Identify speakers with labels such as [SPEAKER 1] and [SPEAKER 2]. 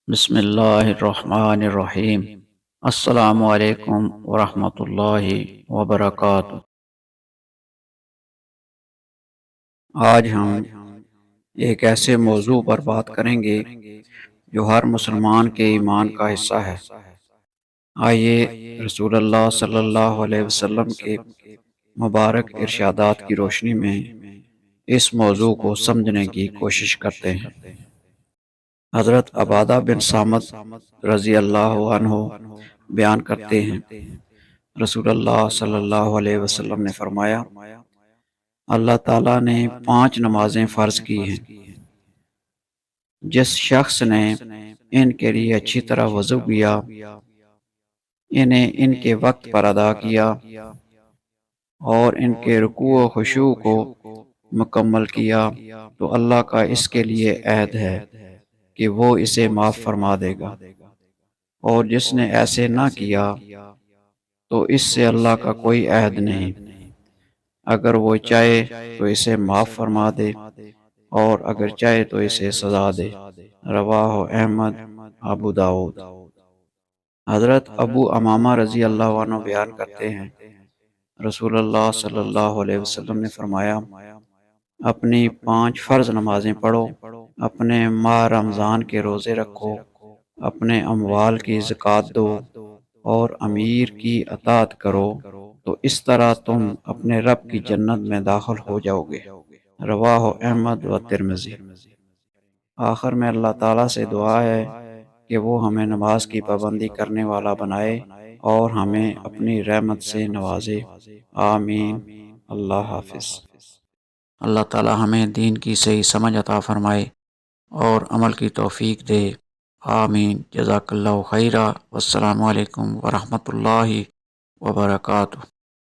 [SPEAKER 1] بسم اللہ الرحمن الرحیم۔ السلام علیکم ورحمۃ اللہ وبرکاتہ۔ آج ہم ایک ایسے موضوع پر بات کریں گے جو ہر مسلمان کے ایمان کا حصہ ہے۔ آئیے رسول اللہ صلی اللہ علیہ وسلم کے مبارک ارشادات کی روشنی میں اس موضوع کو سمجھنے کی کوشش کرتے ہیں۔ حضرت عبادہ بن صامت رضی اللہ عنہ بیان کرتے ہیں، رسول اللہ صلی اللہ علیہ وسلم نے فرمایا، اللہ تعالیٰ نے 5 نمازیں فرض کی ہیں، جس شخص نے ان کے لیے اچھی طرح وضو کیا، انہیں ان کے وقت پر ادا کیا اور ان کے رکوع و خشوع کو مکمل کیا، تو اللہ کا اس کے لیے عہد ہے کہ وہ اسے معاف فرما دے گا، اور جس نے ایسے نہ کیا تو اس سے اللہ کا کوئی عہد نہیں، اگر وہ چاہے تو اسے معاف فرما دے اور اگر چاہے تو اسے سزا دے۔ رواہ احمد، ابو داؤد۔ حضرت ابو امامہ رضی اللہ عنہ بیان کرتے ہیں، رسول اللہ صلی اللہ علیہ وسلم نے فرمایا، اپنی 5 فرض نمازیں پڑھو، اپنے ماہ رمضان کے روزے رکھو، اپنے اموال کی زکوٰۃ دو اور امیر کی اطاعت کرو، تو اس طرح تم اپنے رب کی جنت میں داخل ہو جاؤ گے۔ رواہ احمد و ترمذی۔ آخر میں اللہ تعالیٰ سے دعا ہے کہ وہ ہمیں نماز کی پابندی کرنے والا بنائے اور ہمیں اپنی رحمت سے نوازے۔ آمین۔ اللہ حافظ۔ اللہ تعالیٰ ہمیں دین کی صحیح سمجھ عطا فرمائے اور عمل کی توفیق دے۔ آمین۔ جزاک اللہ خیرہ۔ والسلام علیکم ورحمۃ اللہ وبرکاتہ۔